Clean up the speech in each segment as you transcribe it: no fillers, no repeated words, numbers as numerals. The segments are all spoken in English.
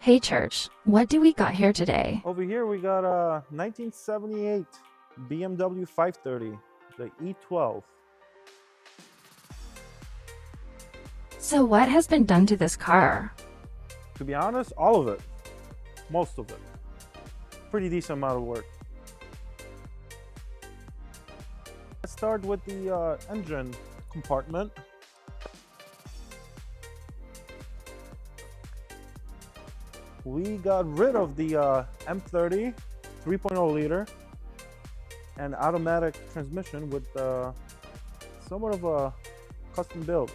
Hey church, what do we got here today? Over here we got a 1978 BMW 530, the E12. So what has been done to this car? To be honest, all of it, most of it. Pretty decent amount of work. Let's start with the engine compartment. We got rid of the M30 3.0 liter and automatic transmission with somewhat of a custom build.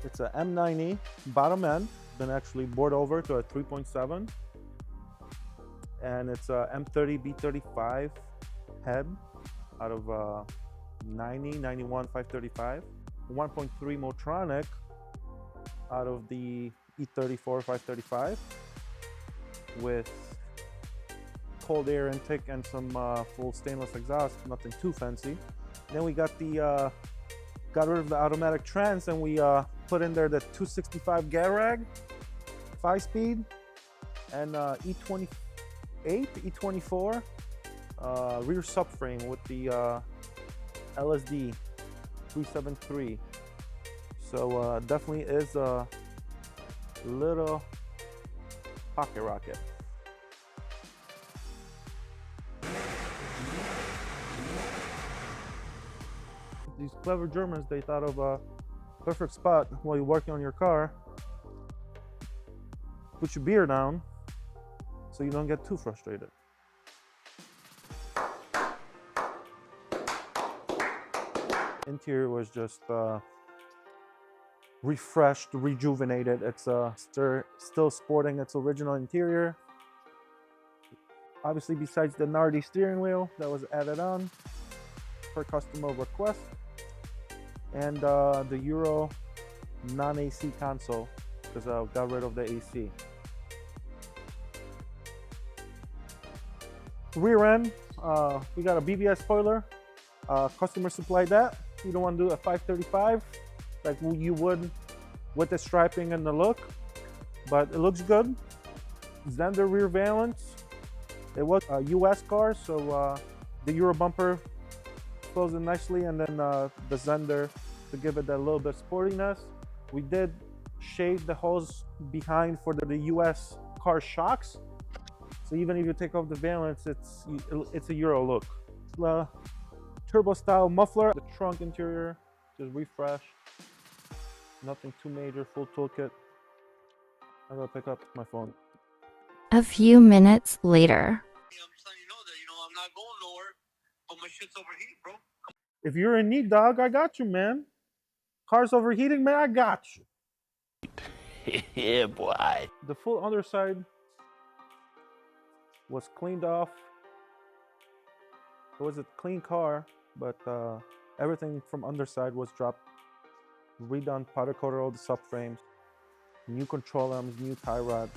It's a M90 bottom end, then actually bored over to a 3.7, and it's a M30 B35 head out of 90, 91, 535, 1.3 Motronic out of the E34 535 with cold air intake and some full stainless exhaust, nothing too fancy. Then we got the got rid of the automatic trans and we put in there the 265 Garag 5-speed and E28, E24 rear subframe with the LSD 373. So definitely is a little pocket rocket. These clever Germans, they thought of a perfect spot while you're working on your car. Put your beer down so you don't get too frustrated. Interior was just refreshed, rejuvenated. It's still sporting its original interior. Obviously, besides the Nardi steering wheel that was added on per customer request, and the Euro non-AC console because I got rid of the AC. Rear end, we got a BBS spoiler. Customer supplied that. You don't want to do a 535 like you would with the striping and the look, but it looks good. Zender rear valance. It was a US car, so the Euro bumper closed in nicely, and then the Zender to give it that little bit of sportiness. We did shave the holes behind for the US car shocks, so even if you take off the valance, it's a Euro look. The turbo style muffler, the trunk interior just refreshed, nothing too major, full toolkit. I'm gonna pick up my phone. A few minutes later. I'm just letting you know that, I'm not going nowhere, but my shit's overheating, bro. If you're in need, dog, I got you, man. Car's overheating, man, I got you. Yeah, boy. The full underside was cleaned off. It was a clean car, but everything from underside was dropped, redone, powder coated all the subframes, new control arms, new tie rods,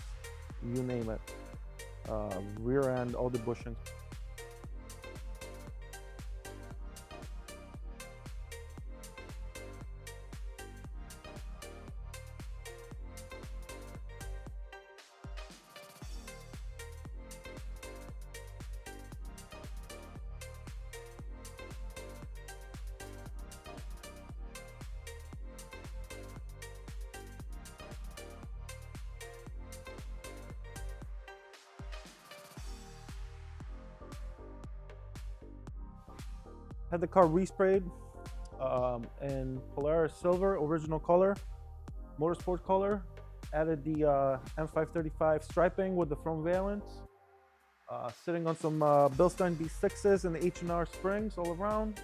you name it. Rear end, all the bushings. Had the car resprayed in Polaris Silver, original color, motorsport color. Added the M535 striping with the front valance. Sitting on some Bilstein B6s and the H&R springs all around.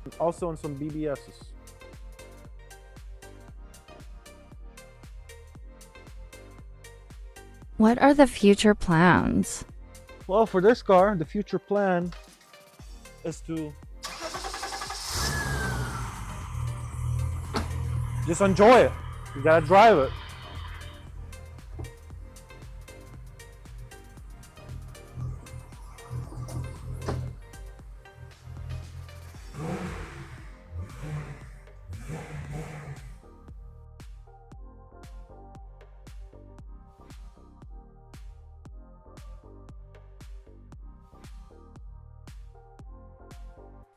And also on some BBSs. What are the future plans? Well, for this car, the future plan is to just enjoy it. You gotta drive it.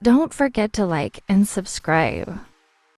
Don't forget to like and subscribe.